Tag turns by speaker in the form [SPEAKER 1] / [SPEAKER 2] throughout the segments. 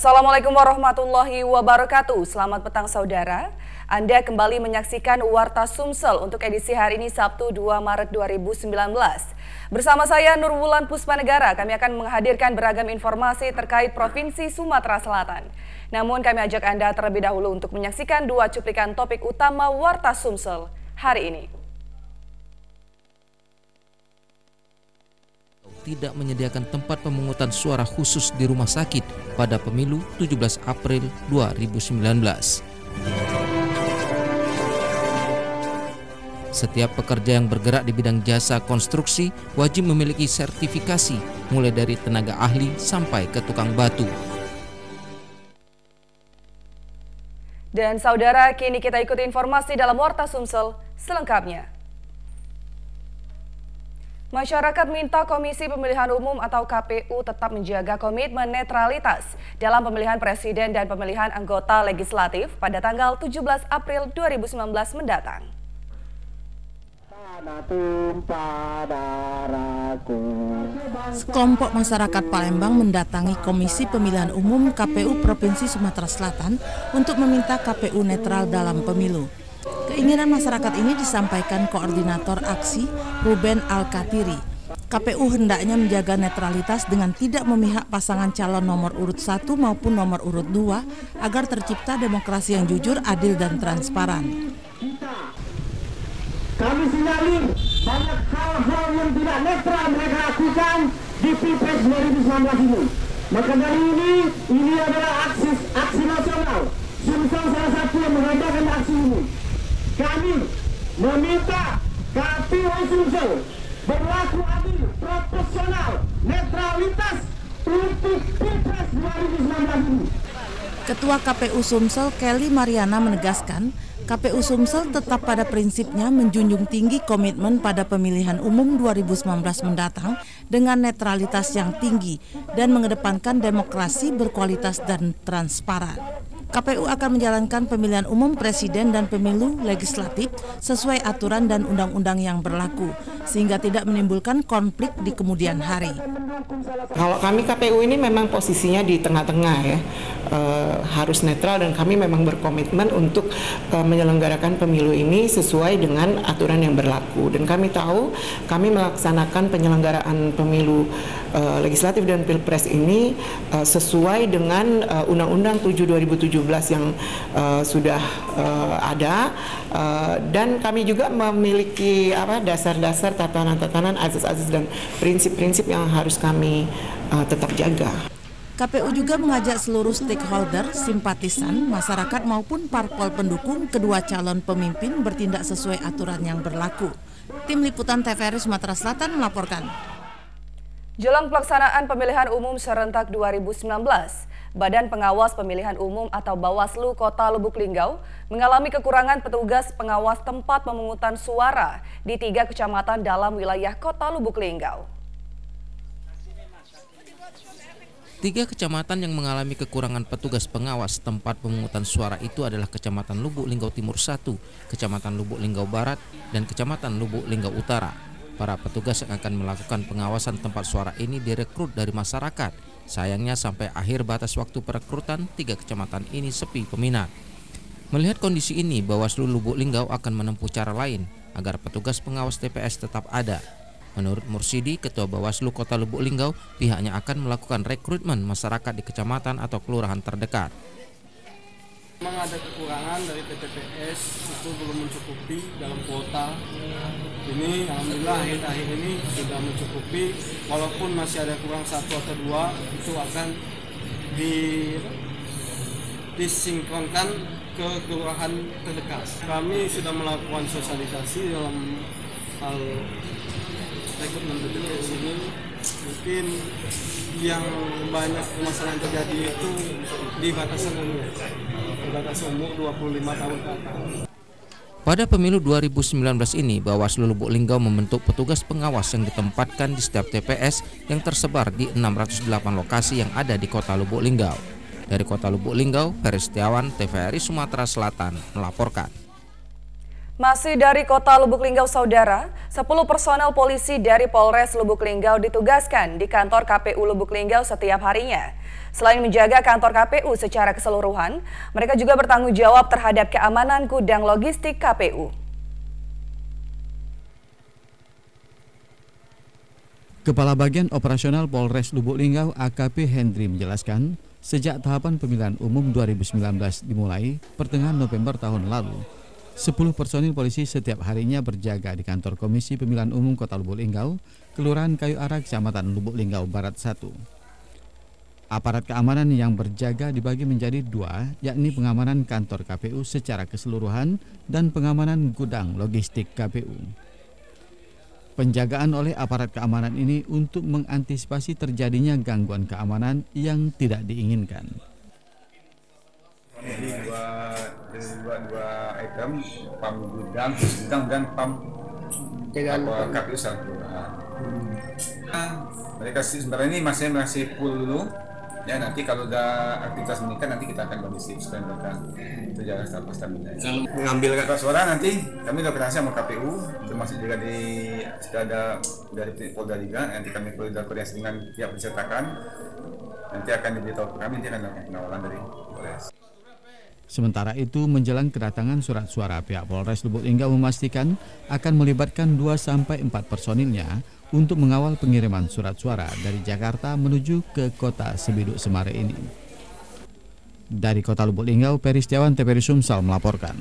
[SPEAKER 1] Assalamualaikum warahmatullahi wabarakatuh. Selamat petang saudara. Anda kembali menyaksikan Warta Sumsel untuk edisi hari ini Sabtu 2 Maret 2019. Bersama saya Nurwulan Puspanegara, kami akan menghadirkan beragam informasi terkait Provinsi Sumatera Selatan. Namun kami ajak Anda terlebih dahulu untuk menyaksikan dua cuplikan topik utama Warta Sumsel hari ini.
[SPEAKER 2] Tidak menyediakan tempat pemungutan suara khusus di rumah sakit pada pemilu 17 April 2019. Setiap pekerja yang bergerak di bidang jasa konstruksi wajib memiliki sertifikasi mulai dari tenaga ahli sampai ke tukang batu.
[SPEAKER 1] Dan saudara, kini kita ikuti informasi dalam Warta Sumsel selengkapnya. Masyarakat minta Komisi Pemilihan Umum atau KPU tetap menjaga komitmen netralitas dalam pemilihan presiden dan pemilihan anggota legislatif pada tanggal 17 April 2019 mendatang.
[SPEAKER 3] Sekelompok masyarakat Palembang mendatangi Komisi Pemilihan Umum KPU Provinsi Sumatera Selatan untuk meminta KPU netral dalam pemilu. Keinginan masyarakat ini disampaikan Koordinator Aksi Ruben Al-Katiri. KPU hendaknya menjaga netralitas dengan tidak memihak pasangan calon nomor urut 1 maupun nomor urut 2 agar tercipta demokrasi yang jujur, adil, dan transparan.
[SPEAKER 4] Kami sinyalir banyak hal-hal yang tidak netral mereka lakukan di Pilpres 2019 ini. Maka dari ini adalah aksi nasional. Sumsel salah satu yang mengadakan aksi ini. Kami meminta KPU Sumsel berlaku adil, proporsional, netralitas untuk Pilpres 2019 ini.
[SPEAKER 3] Ketua KPU Sumsel Kelly Mariana menegaskan, KPU Sumsel tetap pada prinsipnya menjunjung tinggi komitmen pada pemilihan umum 2019 mendatang dengan netralitas yang tinggi dan mengedepankan demokrasi berkualitas dan transparan. KPU akan menjalankan pemilihan umum presiden dan pemilu legislatif sesuai aturan dan undang-undang yang berlaku, sehingga tidak menimbulkan konflik di kemudian hari.
[SPEAKER 5] Kalau kami KPU ini memang posisinya di tengah-tengah ya, harus netral dan kami memang berkomitmen untuk menyelenggarakan pemilu ini sesuai dengan aturan yang berlaku. Dan kami tahu kami melaksanakan penyelenggaraan pemilu legislatif dan pilpres ini sesuai dengan Undang-Undang 7 2017 yang sudah ada, dan kami juga memiliki dasar-dasar tatanan-tatanan, azas-azas dan prinsip-prinsip yang harus kami tetap jaga.
[SPEAKER 3] KPU juga mengajak seluruh stakeholder, simpatisan, masyarakat maupun parpol pendukung kedua calon pemimpin bertindak sesuai aturan yang berlaku. Tim Liputan TVRI Sumatera Selatan melaporkan.
[SPEAKER 1] Jelang pelaksanaan pemilihan umum serentak 2019, Badan Pengawas Pemilihan Umum atau Bawaslu Kota Lubuk Linggau mengalami kekurangan petugas pengawas tempat pemungutan suara di 3 kecamatan dalam wilayah Kota Lubuk Linggau.
[SPEAKER 2] 3 kecamatan yang mengalami kekurangan petugas pengawas tempat pemungutan suara itu adalah Kecamatan Lubuk Linggau Timur 1, Kecamatan Lubuk Linggau Barat, dan Kecamatan Lubuk Linggau Utara. Para petugas yang akan melakukan pengawasan tempat suara ini direkrut dari masyarakat. Sayangnya sampai akhir batas waktu perekrutan, 3 kecamatan ini sepi peminat. Melihat kondisi ini, Bawaslu Lubuk Linggau akan menempuh cara lain agar petugas pengawas TPS tetap ada. Menurut Mursidi, Ketua Bawaslu Kota Lubuk Linggau, pihaknya akan melakukan rekrutmen masyarakat di kecamatan atau kelurahan terdekat.
[SPEAKER 6] Memang ada kekurangan dari TPS, itu belum mencukupi dalam kuota. Ini alhamdulillah akhir-akhir ini sudah mencukupi, walaupun masih ada kurang 1 atau 2, itu akan disinkronkan ke kelurahan terdekat. Kami sudah melakukan sosialisasi dalam hal rekrutmen TPS ini. Mungkin yang banyak permasalahan terjadi itu di batasan umur. Batas umur 25 tahun ke atas.
[SPEAKER 2] Pada pemilu 2019 ini, Bawaslu Lubuk Linggau membentuk petugas pengawas yang ditempatkan di setiap TPS yang tersebar di 608 lokasi yang ada di Kota Lubuk Linggau. Dari Kota Lubuk Linggau, Ferry Setiawan, TVRI Sumatera Selatan melaporkan.
[SPEAKER 1] Masih dari kota Lubuk Linggau, Saudara, 10 personel polisi dari Polres Lubuk Linggau ditugaskan di kantor KPU Lubuk Linggau setiap harinya. Selain menjaga kantor KPU secara keseluruhan, mereka juga bertanggung jawab terhadap keamanan gudang logistik KPU.
[SPEAKER 7] Kepala Bagian Operasional Polres Lubuk Linggau AKP Hendri menjelaskan, sejak tahapan pemilihan umum 2019 dimulai pertengahan November tahun lalu, 10 personil polisi setiap harinya berjaga di kantor Komisi Pemilihan Umum Kota Lubuk Linggau, Kelurahan Kayu Ara, Kecamatan Lubuk Linggau Barat 1. Aparat keamanan yang berjaga dibagi menjadi 2, yakni pengamanan kantor KPU secara keseluruhan dan pengamanan gudang logistik KPU. Penjagaan oleh aparat keamanan ini untuk mengantisipasi terjadinya gangguan keamanan yang tidak diinginkan.
[SPEAKER 8] Jadi dua item, pam gudang dan pam KPU satu. Mereka sebentar ini masih full dulu. Ya, nanti kalau udah aktivitas meningkat nanti kita akan kondisi supaya mereka terjaga stabil. Mengambil kertas suara nanti kami koordinasi sama KPU, termasuk juga dari Polda juga. Nanti kami koordinasi dengan pihak pencetakan. Nanti akan diberitahu ke kami, nanti akan melakukan pengawalan dari Polres.
[SPEAKER 7] Sementara itu, menjelang kedatangan surat suara, pihak Polres Lubuk Linggau memastikan akan melibatkan 2-4 personilnya untuk mengawal pengiriman surat suara dari Jakarta menuju ke kota Sebiduk Semare ini. Dari kota Lubuk Linggau, Peri Setiawan, TVRI Sumsel melaporkan.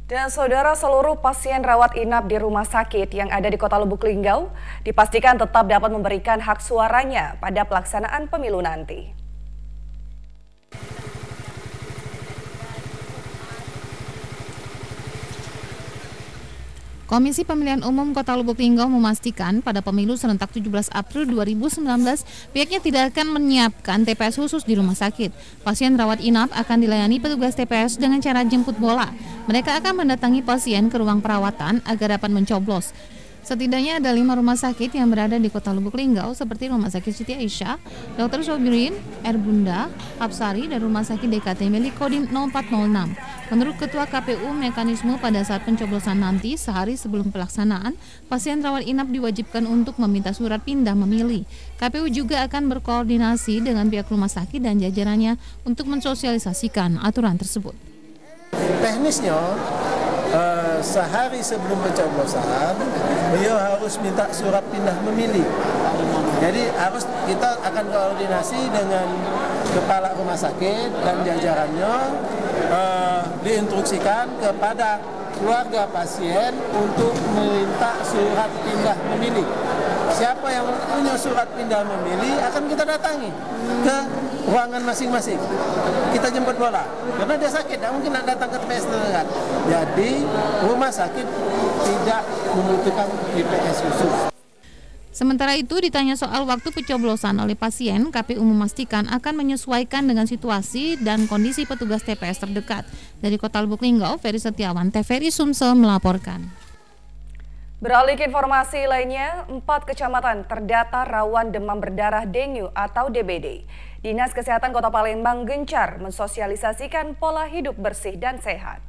[SPEAKER 1] Dan saudara, seluruh pasien rawat inap di rumah sakit yang ada di kota Lubuk Linggau dipastikan tetap dapat memberikan hak suaranya pada pelaksanaan pemilu nanti.
[SPEAKER 9] Komisi Pemilihan Umum Kota Lubuk Linggau memastikan pada pemilu serentak 17 April 2019 pihaknya tidak akan menyiapkan TPS khusus di rumah sakit. Pasien rawat inap akan dilayani petugas TPS dengan cara jemput bola. Mereka akan mendatangi pasien ke ruang perawatan agar dapat mencoblos. Setidaknya ada 5 rumah sakit yang berada di Kota Lubuk Linggau seperti Rumah Sakit Siti Aisyah, Dr. Sobirin, Erbunda, Hapsari, dan Rumah Sakit DKT milik Kodim 0406. Menurut Ketua KPU, mekanisme pada saat pencoblosan nanti sehari sebelum pelaksanaan, pasien rawat inap diwajibkan untuk meminta surat pindah memilih. KPU juga akan berkoordinasi dengan pihak rumah sakit dan jajarannya untuk mensosialisasikan aturan tersebut.
[SPEAKER 10] Teknisnya, sehari sebelum pencoblosan, beliau harus minta surat pindah memilih. Jadi kita akan koordinasi dengan kepala rumah sakit dan jajarannya, diinstruksikan kepada keluarga pasien untuk meminta surat pindah memilih. Siapa yang punya surat pindah memilih akan kita datangi ke ruangan masing-masing. Kita jemput bola, karena dia sakit, tidak mungkin datang ke TPS terdekat. Jadi rumah sakit tidak membutuhkan TPS khusus.
[SPEAKER 9] Sementara itu, ditanya soal waktu pencoblosan oleh pasien, KPU memastikan akan menyesuaikan dengan situasi dan kondisi petugas TPS terdekat. Dari Kota Lubuk Linggau, Peri Setiawan, TVRI Sumsel melaporkan.
[SPEAKER 1] Beralih ke informasi lainnya, 4 kecamatan terdata rawan demam berdarah dengue atau DBD. Dinas Kesehatan Kota Palembang gencar mensosialisasikan pola hidup bersih dan sehat.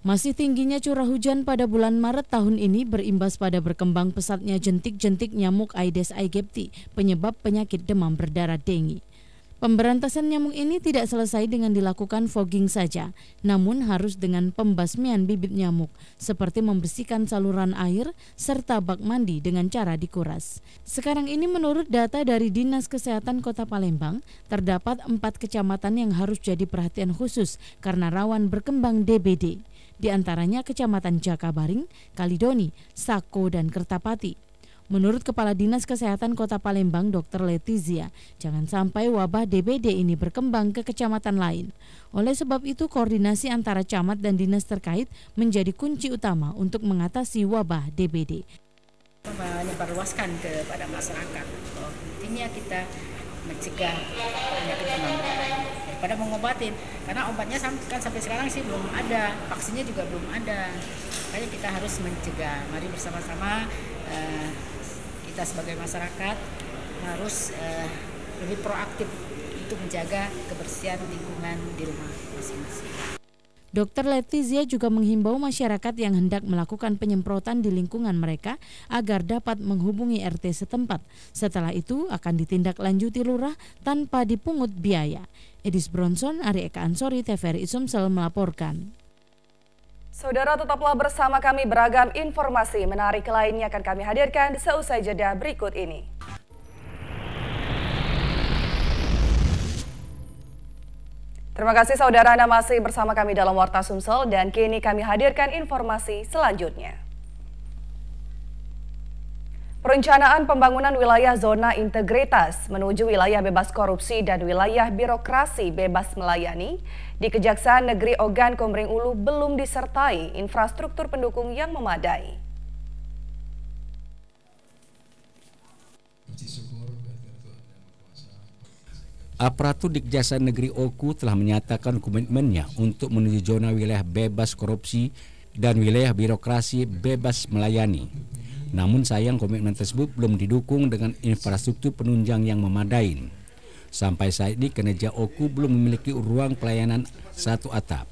[SPEAKER 3] Masih tingginya curah hujan pada bulan Maret tahun ini berimbas pada berkembang pesatnya jentik-jentik nyamuk Aedes aegypti, penyebab penyakit demam berdarah dengue. Pemberantasan nyamuk ini tidak selesai dengan dilakukan fogging saja, namun harus dengan pembasmian bibit nyamuk, seperti membersihkan saluran air serta bak mandi dengan cara dikuras. Sekarang ini menurut data dari Dinas Kesehatan Kota Palembang, terdapat 4 kecamatan yang harus jadi perhatian khusus karena rawan berkembang DBD. Di antaranya Kecamatan Jakabaring, Kalidoni, Sako, dan Kertapati. Menurut Kepala Dinas Kesehatan Kota Palembang, Dr. Letizia, jangan sampai wabah DBD ini berkembang ke kecamatan lain. Oleh sebab itu, koordinasi antara camat dan dinas terkait menjadi kunci utama untuk mengatasi wabah DBD.
[SPEAKER 11] Menyebarluaskan kepada masyarakat. Intinya kita mencegah penyakit demam berdarah daripada mengobatin, karena obatnya kan sampai sekarang sih belum ada, vaksinnya juga belum ada. Makanya kita harus mencegah. Mari bersama-sama kita sebagai masyarakat harus lebih proaktif untuk menjaga kebersihan lingkungan di rumah masing-masing.
[SPEAKER 3] Dr. Letizia juga menghimbau masyarakat yang hendak melakukan penyemprotan di lingkungan mereka agar dapat menghubungi RT setempat. Setelah itu akan ditindaklanjuti lurah tanpa dipungut biaya. Edis Bronson, Ari Eka Ansori, TVRI Sumsel melaporkan.
[SPEAKER 1] Saudara, tetaplah bersama kami, beragam informasi menarik lainnya akan kami hadirkan seusai jeda berikut ini. Terima kasih saudara, Anda masih bersama kami dalam Warta Sumsel dan kini kami hadirkan informasi selanjutnya. Perencanaan pembangunan wilayah zona integritas menuju wilayah bebas korupsi dan wilayah birokrasi bebas melayani di Kejaksaan Negeri Ogan Komering Ulu belum disertai infrastruktur pendukung yang memadai.
[SPEAKER 12] Aparatur di Kejaksaan Negeri Oku telah menyatakan komitmennya untuk menuju zona wilayah bebas korupsi dan wilayah birokrasi bebas melayani. Namun sayang komitmen tersebut belum didukung dengan infrastruktur penunjang yang memadai. Sampai saat ini kinerja Oku belum memiliki ruang pelayanan satu atap.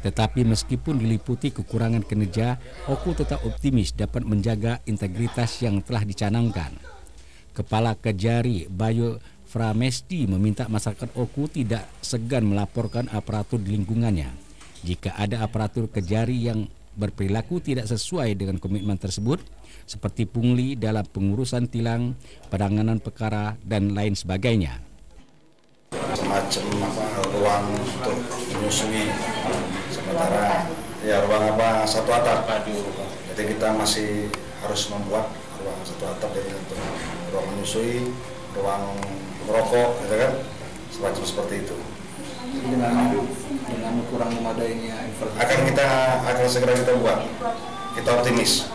[SPEAKER 12] Tetapi meskipun diliputi kekurangan kinerja, Oku tetap optimis dapat menjaga integritas yang telah dicanangkan. Kepala Kejari Bayu Framesti meminta masyarakat Oku tidak segan melaporkan aparatur di lingkungannya. Jika ada aparatur Kejari yang berperilaku tidak sesuai dengan komitmen tersebut, seperti pungli dalam pengurusan tilang, penanganan perkara, dan lain sebagainya.
[SPEAKER 13] Semacam ruang untuk menyusui, sementara ruang satu atap. Jadi kita masih harus membuat ruang satu atap jadi untuk ruang menyusui, ruang merokok, gitu kan, semacam seperti itu.
[SPEAKER 14] Dengan kurang memadainya infrastruktur
[SPEAKER 13] akan segera kita buat. Kita optimis.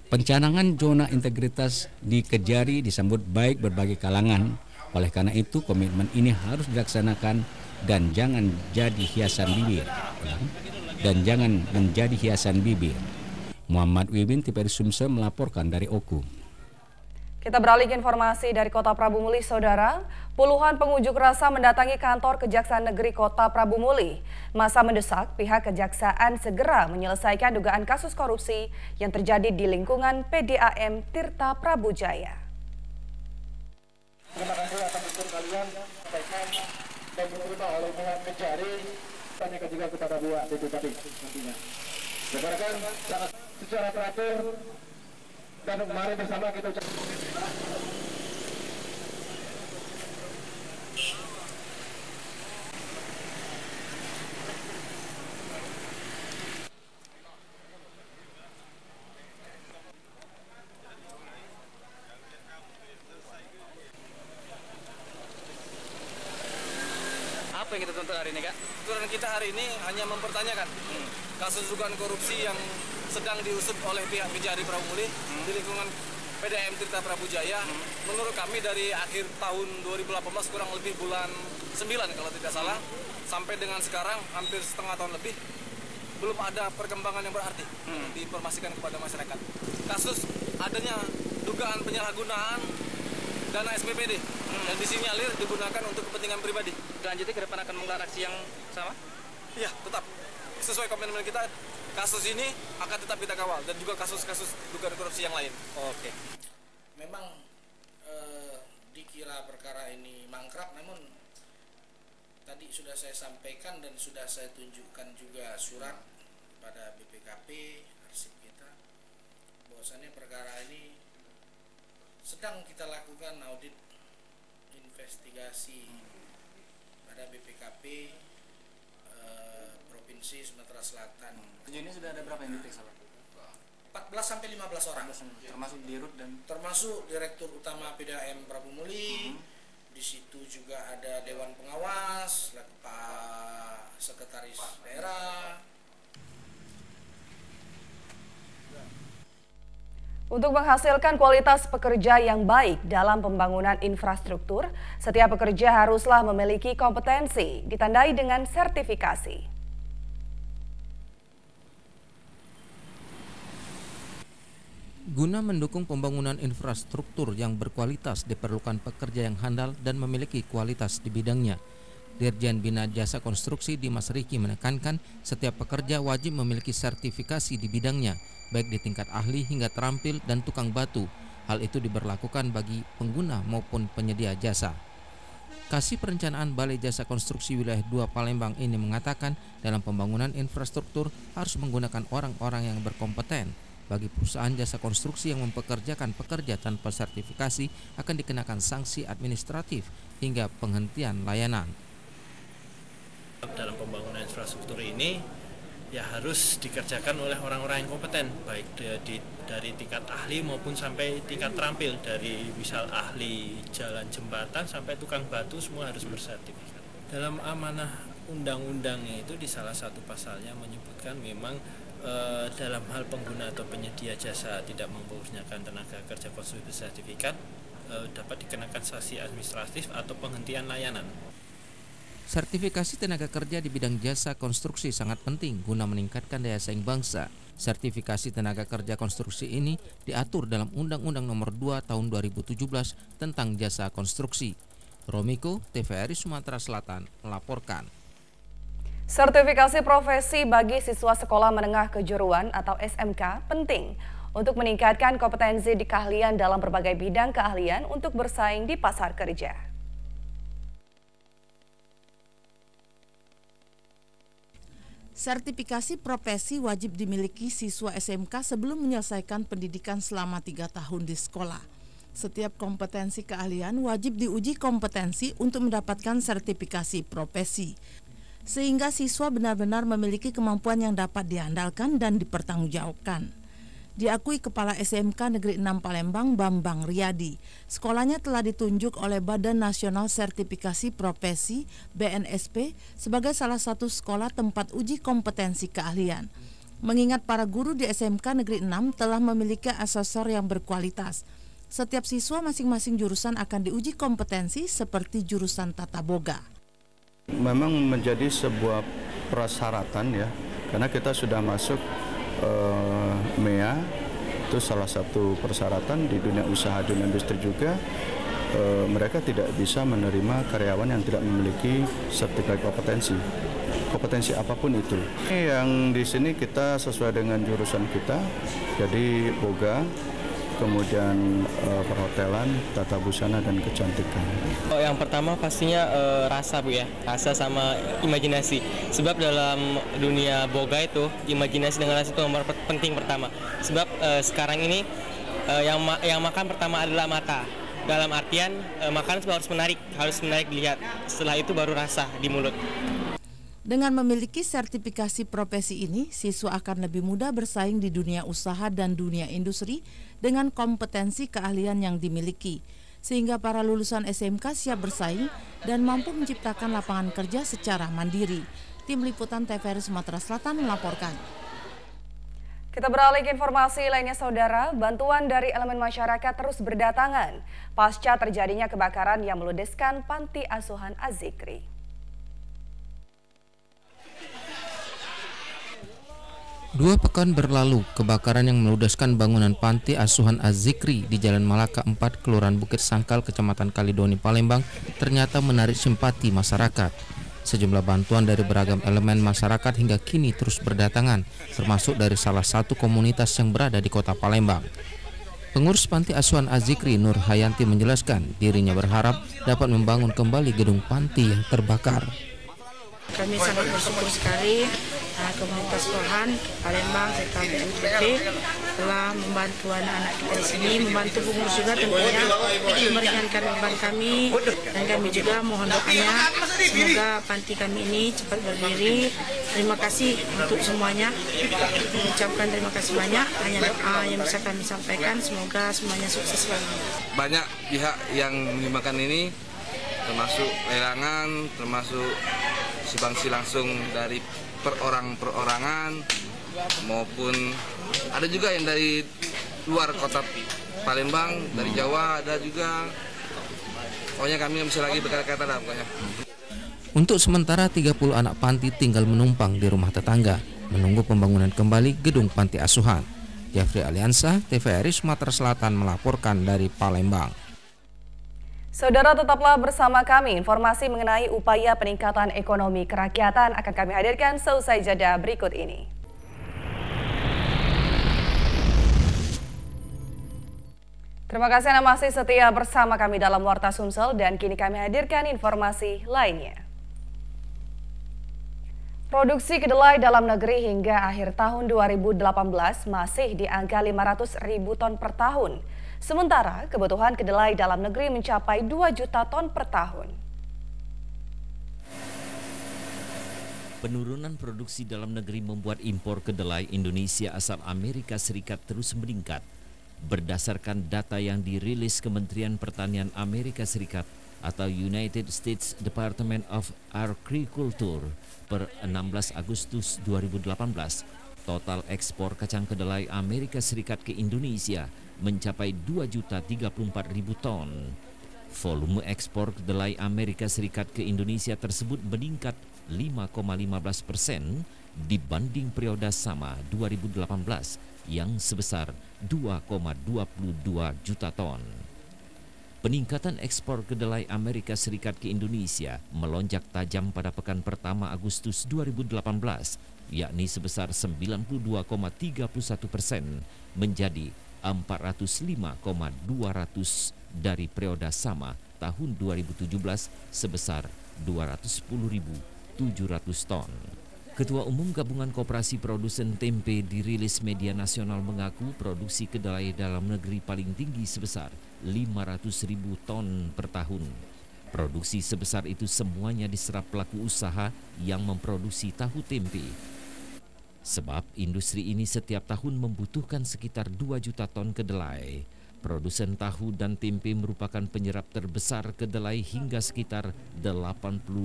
[SPEAKER 12] Pencanangan zona integritas di Kejari disambut baik berbagai kalangan. Oleh karena itu komitmen ini harus dilaksanakan dan jangan jadi hiasan bibir. Dan jangan menjadi hiasan bibir. Muhammad Wibin, TVRI Sumsel melaporkan dari Oku.
[SPEAKER 1] Kita beralih ke informasi dari Kota Prabu Muli, saudara. Puluhan pengunjuk rasa mendatangi kantor Kejaksaan Negeri Kota Prabu Muli. Masa mendesak pihak Kejaksaan segera menyelesaikan dugaan kasus korupsi yang terjadi di lingkungan PDAM Tirta Prabujaya.
[SPEAKER 4] Terima kasih atas usul kalian sampaikan dan diterima oleh pihak Kejari, tanyakan juga kepada buat BPKP nantinya. Berdasarkan secara teratur dan mari bersama kita ucapkan.
[SPEAKER 6] Apa yang kita tuntut hari ini, Kak? Tuntutan kita hari ini hanya mempertanyakan kasus dugaan korupsi yang sedang diusut oleh pihak Kejari Prabu Muli di lingkungan PDAM Tirta Prabujaya. Menurut kami dari akhir tahun 2018 kurang lebih bulan 9 kalau tidak salah sampai dengan sekarang hampir setengah tahun lebih belum ada perkembangan yang berarti diinformasikan kepada masyarakat. Kasus adanya dugaan penyalahgunaan dana SPPD yang disinyalir digunakan untuk kepentingan pribadi. Selanjutnya ke depan akan menggelar aksi yang sama? Iya, tetap. Sesuai komitmen kita, kasus ini akan tetap kita kawal dan juga kasus-kasus dugaan korupsi yang lain. Oke.
[SPEAKER 15] Memang dikira perkara ini mangkrak, namun tadi sudah saya sampaikan dan sudah saya tunjukkan juga surat pada BPKP arsip kita bahwasannya perkara ini sedang kita lakukan audit investigasi pada BPKP Provinsi Sumatera Selatan.
[SPEAKER 6] Ini sudah ada berapa yang diperiksa, Pak?
[SPEAKER 15] 14 sampai 15 orang.
[SPEAKER 6] Termasuk dirut dan
[SPEAKER 15] termasuk Direktur Utama PDAM Prabu Muli. Di situ juga ada Dewan Pengawas, Pak Sekretaris Daerah.
[SPEAKER 1] Untuk menghasilkan kualitas pekerja yang baik dalam pembangunan infrastruktur, setiap pekerja haruslah memiliki kompetensi, ditandai dengan sertifikasi.
[SPEAKER 2] Guna mendukung pembangunan infrastruktur yang berkualitas, diperlukan pekerja yang handal dan memiliki kualitas di bidangnya. Dirjen Bina Jasa Konstruksi Dimas Riki menekankan setiap pekerja wajib memiliki sertifikasi di bidangnya, baik di tingkat ahli hingga terampil dan tukang batu. Hal itu diberlakukan bagi pengguna maupun penyedia jasa. Kasih Perencanaan Balai Jasa Konstruksi Wilayah 2 Palembang ini mengatakan dalam pembangunan infrastruktur harus menggunakan orang-orang yang berkompeten. Bagi perusahaan jasa konstruksi yang mempekerjakan pekerja tanpa sertifikasi akan dikenakan sanksi administratif hingga penghentian layanan.
[SPEAKER 16] Dalam pembangunan infrastruktur ini ya harus dikerjakan oleh orang-orang yang kompeten, baik dari tingkat ahli maupun sampai tingkat terampil, dari misal ahli jalan jembatan sampai tukang batu semua harus bersertifikat. Dalam amanah undang-undangnya itu di salah satu pasalnya menyebutkan memang dalam hal pengguna atau penyedia jasa tidak mempunyai tenaga kerja konstruksi bersertifikat dapat dikenakan sanksi administratif atau penghentian layanan.
[SPEAKER 2] Sertifikasi tenaga kerja di bidang jasa konstruksi sangat penting guna meningkatkan daya saing bangsa. Sertifikasi tenaga kerja konstruksi ini diatur dalam Undang-Undang Nomor 2 Tahun 2017 tentang jasa konstruksi. Romiko, TVRI Sumatera Selatan melaporkan.
[SPEAKER 1] Sertifikasi profesi bagi siswa sekolah menengah kejuruan atau SMK penting untuk meningkatkan kompetensi di keahlian dalam berbagai bidang keahlian untuk bersaing di pasar kerja.
[SPEAKER 3] Sertifikasi profesi wajib dimiliki siswa SMK sebelum menyelesaikan pendidikan selama 3 tahun di sekolah. Setiap kompetensi keahlian wajib diuji kompetensi untuk mendapatkan sertifikasi profesi, sehingga siswa benar-benar memiliki kemampuan yang dapat diandalkan dan dipertanggungjawabkan. Diakui Kepala SMK Negeri 6 Palembang Bambang Riyadi, sekolahnya telah ditunjuk oleh Badan Nasional Sertifikasi Profesi BNSP sebagai salah satu sekolah tempat uji kompetensi keahlian. Mengingat para guru di SMK Negeri 6 telah memiliki asesor yang berkualitas, setiap siswa masing-masing jurusan akan diuji kompetensi seperti jurusan tata boga.
[SPEAKER 17] Memang menjadi sebuah persyaratan ya, karena kita sudah masuk MEA, itu salah satu persyaratan di dunia usaha, dunia industri juga. Mereka tidak bisa menerima karyawan yang tidak memiliki sertifikat kompetensi apapun itu. Yang di sini kita sesuai dengan jurusan kita, jadi boga, kemudian perhotelan, tata busana, dan kecantikan.
[SPEAKER 18] Yang pertama pastinya rasa Bu ya, rasa sama imajinasi. Sebab dalam dunia boga itu imajinasi dengan rasa itu nomor penting pertama. Sebab sekarang ini yang makan pertama adalah mata. Dalam artian makanan harus menarik dilihat. Setelah itu baru rasa di mulut.
[SPEAKER 3] Dengan memiliki sertifikasi profesi ini, siswa akan lebih mudah bersaing di dunia usaha dan dunia industri dengan kompetensi keahlian yang dimiliki, sehingga para lulusan SMK siap bersaing dan mampu menciptakan lapangan kerja secara mandiri. Tim Liputan TVRI Sumatera Selatan melaporkan.
[SPEAKER 1] Kita beralih ke informasi lainnya, Saudara. Bantuan dari elemen masyarakat terus berdatangan pasca terjadinya kebakaran yang meludeskan Panti Asuhan Az-Zikri.
[SPEAKER 2] Dua pekan berlalu, kebakaran yang meludeskan bangunan Panti Asuhan Az-Zikri di Jalan Malaka 4, Kelurahan Bukit Sangkal, Kecamatan Kalidoni, Palembang, ternyata menarik simpati masyarakat. Sejumlah bantuan dari beragam elemen masyarakat hingga kini terus berdatangan, termasuk dari salah satu komunitas yang berada di Kota Palembang. Pengurus Panti Asuhan Az-Zikri Nur Hayanti menjelaskan dirinya berharap dapat membangun kembali gedung panti yang terbakar.
[SPEAKER 19] Kami sangat bersyukur sekali komunitas Tuhan Palembang serta BNPB telah membantu anak-anak kita di sini, membantu pengurus juga tentunya meringankan beban kami, dan kami juga mohon doanya semoga panti kami ini cepat berdiri. Terima kasih untuk semuanya, mengucapkan terima kasih banyak. Hanya doa yang bisa kami sampaikan, semoga semuanya sukses selalu.
[SPEAKER 20] Banyak pihak yang menyumbangkan ini, termasuk lelangan, termasuk sumbangsi langsung dari perorangan maupun ada juga yang dari luar kota Palembang, dari Jawa ada juga. Pokoknya kami bisa lagi berkata-kata dah pokoknya.
[SPEAKER 2] Untuk sementara 30 anak panti tinggal menumpang di rumah tetangga menunggu pembangunan kembali gedung panti asuhan. Jafri Aliansa, TVRI Sumatera Selatan melaporkan dari Palembang.
[SPEAKER 1] Saudara, tetaplah bersama kami. Informasi mengenai upaya peningkatan ekonomi kerakyatan akan kami hadirkan seusai jeda berikut ini. Terima kasih Anda masih setia bersama kami dalam Warta Sumsel dan kini kami hadirkan informasi lainnya. Produksi kedelai dalam negeri hingga akhir tahun 2018 masih di angka 500.000 ton per tahun. Sementara kebutuhan kedelai dalam negeri mencapai 2 juta ton per tahun.
[SPEAKER 2] Penurunan produksi dalam negeri membuat impor kedelai Indonesia asal Amerika Serikat terus meningkat. Berdasarkan data yang dirilis Kementerian Pertanian Amerika Serikat atau United States Department of Agriculture per 16 Agustus 2018, total ekspor kacang kedelai Amerika Serikat ke Indonesia mencapai 2.034.000 ton. Volume ekspor kedelai Amerika Serikat ke Indonesia tersebut meningkat 5,15% dibanding periode sama 2018 yang sebesar 2,22 juta ton. Peningkatan ekspor kedelai Amerika Serikat ke Indonesia melonjak tajam pada pekan pertama Agustus 2018, yakni sebesar 92,31% menjadi 405,200 dari periode sama tahun 2017 sebesar 210.700 ton. Ketua Umum Gabungan Koperasi Produsen Tempe dirilis media nasional mengaku produksi kedelai dalam negeri paling tinggi sebesar 500.000 ton per tahun. Produksi sebesar itu semuanya diserap pelaku usaha yang memproduksi tahu tempe. Sebab industri ini setiap tahun membutuhkan sekitar 2 juta ton kedelai. Produsen tahu dan tempe merupakan penyerap terbesar kedelai hingga sekitar 88%.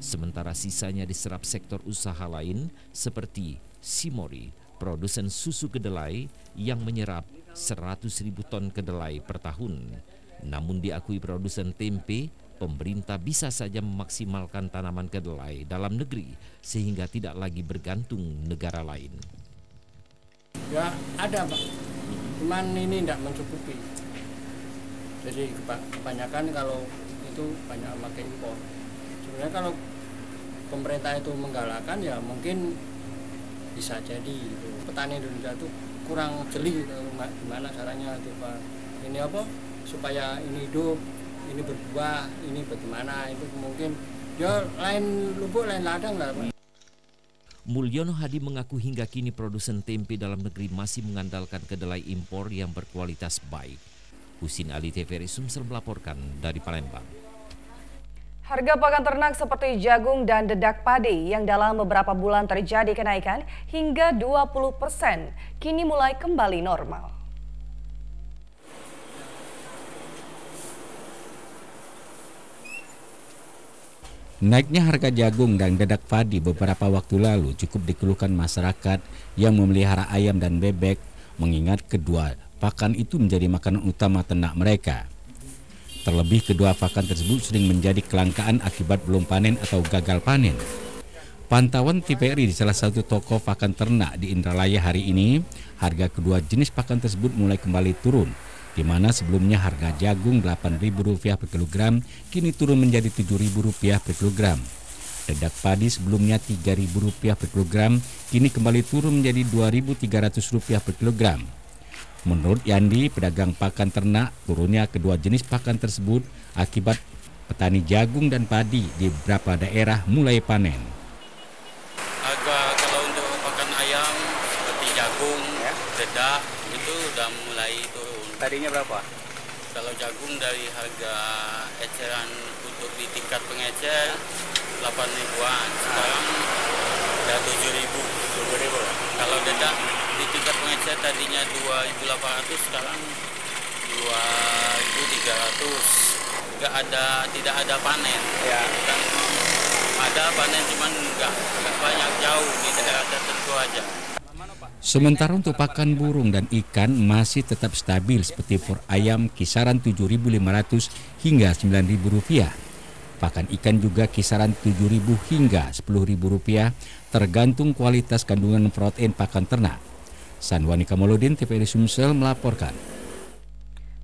[SPEAKER 2] Sementara sisanya diserap sektor usaha lain seperti Simori, produsen susu kedelai yang menyerap 100.000 ton kedelai per tahun. Namun diakui produsen tempe, pemerintah bisa saja memaksimalkan tanaman kedelai dalam negeri sehingga tidak lagi bergantung negara lain.
[SPEAKER 10] Ya ada Pak, cuman ini tidak mencukupi. Jadi kebanyakan kalau itu banyak pakai impor. Sebenarnya kalau pemerintah itu menggalakkan ya mungkin bisa jadi gitu. Petani Indonesia itu kurang jeli gitu, gimana caranya itu Pak. Ini apa supaya ini hidup, ini berbuah, ini bagaimana, itu mungkin ya lain lubuk lain ladang lah Pak.
[SPEAKER 2] Mulyono Hadi mengaku hingga kini produsen tempe dalam negeri masih mengandalkan kedelai impor yang berkualitas baik. Husin Ali TVRI Sumsel melaporkan dari Palembang.
[SPEAKER 1] Harga pakan ternak seperti jagung dan dedak padi yang dalam beberapa bulan terjadi kenaikan hingga 20% kini mulai kembali normal.
[SPEAKER 12] Naiknya harga jagung dan dedak padi beberapa waktu lalu cukup dikeluhkan masyarakat yang memelihara ayam dan bebek, mengingat kedua pakan itu menjadi makanan utama ternak mereka. Terlebih kedua pakan tersebut sering menjadi kelangkaan akibat belum panen atau gagal panen. Pantauan TVRI di salah satu toko pakan ternak di Indralaya hari ini, harga kedua jenis pakan tersebut mulai kembali turun, di mana sebelumnya harga jagung Rp8.000 per kilogram kini turun menjadi Rp7.000 per kilogram. Dedak padi sebelumnya Rp3.000 per kilogram kini kembali turun menjadi Rp2.300 per kilogram. Menurut Yandi, pedagang pakan ternak, turunnya kedua jenis pakan tersebut akibat petani jagung dan padi di beberapa daerah mulai panen.
[SPEAKER 21] Kalau untuk pakan ayam seperti jagung, dedak itu udah mulai turun. Tadinya berapa? Kalau jagung dari harga eceran untuk di tingkat pengecer 8.000-an, sekarang udah 7.000. Kalau dedak di tingkat pengecer tadinya 2.800, sekarang 2.300. Tidak ada panen. Ya. Dan ada panen cuman nggak banyak, jauh di daerah tertentu aja.
[SPEAKER 12] Sementara untuk pakan burung dan ikan masih tetap stabil seperti for ayam kisaran Rp7.500 hingga Rp9.000. Pakan ikan juga kisaran Rp7.000 hingga Rp10.000 tergantung kualitas kandungan protein pakan ternak. Sanwani Kamaludin, TVRI Sumsel melaporkan.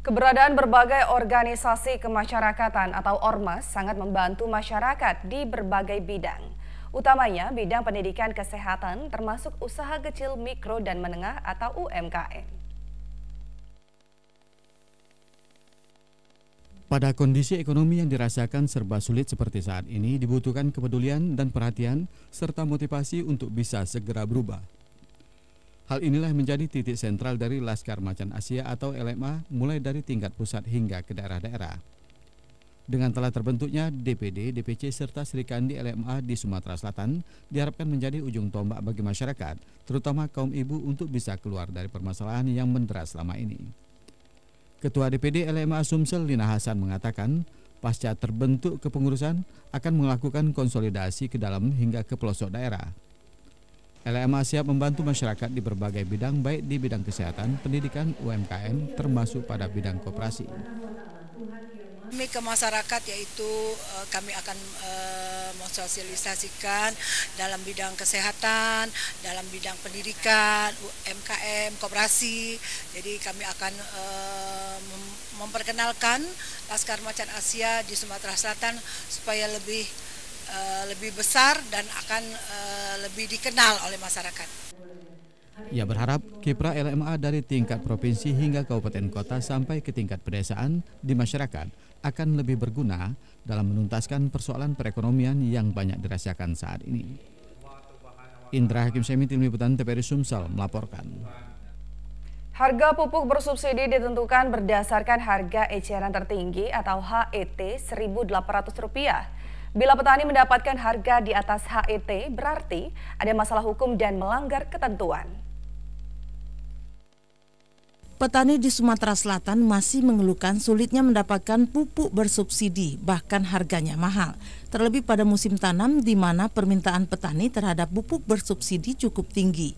[SPEAKER 1] Keberadaan berbagai organisasi kemasyarakatan atau ormas sangat membantu masyarakat di berbagai bidang. Utamanya bidang pendidikan kesehatan termasuk usaha kecil, mikro, dan menengah atau UMKM.
[SPEAKER 7] Pada kondisi ekonomi yang dirasakan serba sulit seperti saat ini, dibutuhkan kepedulian dan perhatian serta motivasi untuk bisa segera berubah. Hal inilah menjadi titik sentral dari Laskar Macan Asia atau LMA mulai dari tingkat pusat hingga ke daerah-daerah. Dengan telah terbentuknya DPD, DPC serta Serikandi LMA di Sumatera Selatan diharapkan menjadi ujung tombak bagi masyarakat, terutama kaum ibu untuk bisa keluar dari permasalahan yang mendera selama ini. Ketua DPD LMA Sumsel Lina Hasan mengatakan, pasca terbentuk kepengurusan akan melakukan konsolidasi ke dalam hingga ke pelosok daerah. LMA siap membantu masyarakat di berbagai bidang, baik di bidang kesehatan, pendidikan, UMKM, termasuk pada bidang koperasi.
[SPEAKER 5] Kami ke masyarakat yaitu kami akan mensosialisasikan dalam bidang kesehatan, dalam bidang pendidikan, UMKM, koperasi. Jadi kami akan memperkenalkan Laskar Macan Asia di Sumatera Selatan supaya lebih besar dan akan lebih dikenal oleh masyarakat.
[SPEAKER 7] Ia berharap kiprah LMA dari tingkat provinsi hingga kabupaten kota sampai ke tingkat pedesaan di masyarakat akan lebih berguna dalam menuntaskan persoalan perekonomian yang banyak dirasakan saat ini. Indra Hakim Semi, Tim Liputan TVRI Sumsel melaporkan.
[SPEAKER 1] Harga pupuk bersubsidi ditentukan berdasarkan harga eceran tertinggi atau HET Rp1.800. Bila petani mendapatkan harga di atas HET, berarti ada masalah hukum dan melanggar ketentuan.
[SPEAKER 3] Petani di Sumatera Selatan masih mengeluhkan sulitnya mendapatkan pupuk bersubsidi, bahkan harganya mahal. Terlebih pada musim tanam di mana permintaan petani terhadap pupuk bersubsidi cukup tinggi.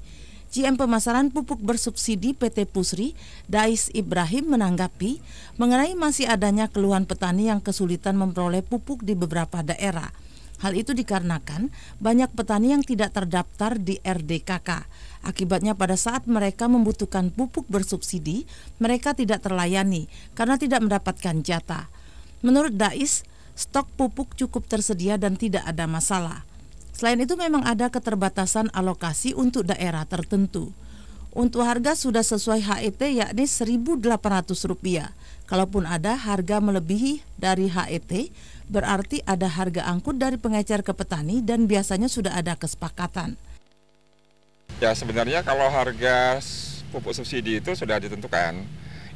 [SPEAKER 3] GM Pemasaran Pupuk Bersubsidi PT Pusri, Dais Ibrahim menanggapi mengenai masih adanya keluhan petani yang kesulitan memperoleh pupuk di beberapa daerah. Hal itu dikarenakan banyak petani yang tidak terdaftar di RDKK. Akibatnya pada saat mereka membutuhkan pupuk bersubsidi, mereka tidak terlayani karena tidak mendapatkan jatah. Menurut Dais, stok pupuk cukup tersedia dan tidak ada masalah. Selain itu memang ada keterbatasan alokasi untuk daerah tertentu. Untuk harga sudah sesuai HET yakni Rp1.800. Kalaupun ada harga melebihi dari HET, berarti ada harga angkut dari pengecer ke petani dan biasanya sudah ada kesepakatan.
[SPEAKER 22] Ya sebenarnya kalau harga pupuk subsidi itu sudah ditentukan.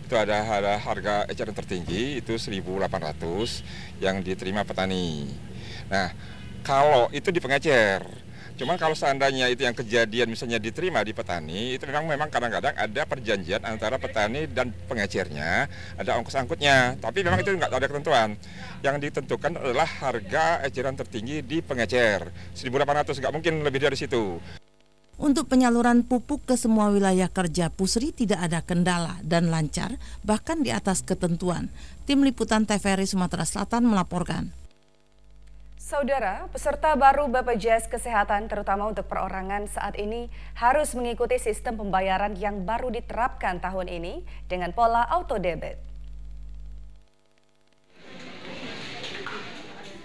[SPEAKER 22] Itu ada harga eceran tertinggi itu Rp1.800 yang diterima petani. Nah, kalau itu di pengecer, cuman kalau seandainya itu yang kejadian misalnya diterima di petani, itu memang kadang-kadang ada perjanjian antara petani dan pengecernya, ada ongkos angkutnya, tapi memang itu nggak ada ketentuan. Yang ditentukan adalah harga eceran tertinggi di pengecer, Rp1.800, nggak mungkin lebih dari situ.
[SPEAKER 3] Untuk penyaluran pupuk ke semua wilayah kerja Pusri tidak ada kendala dan lancar, bahkan di atas ketentuan. Tim Liputan TVRI Sumatera Selatan melaporkan.
[SPEAKER 1] Saudara, peserta baru BPJS Kesehatan terutama untuk perorangan saat ini harus mengikuti sistem pembayaran yang baru diterapkan tahun ini dengan pola auto debit.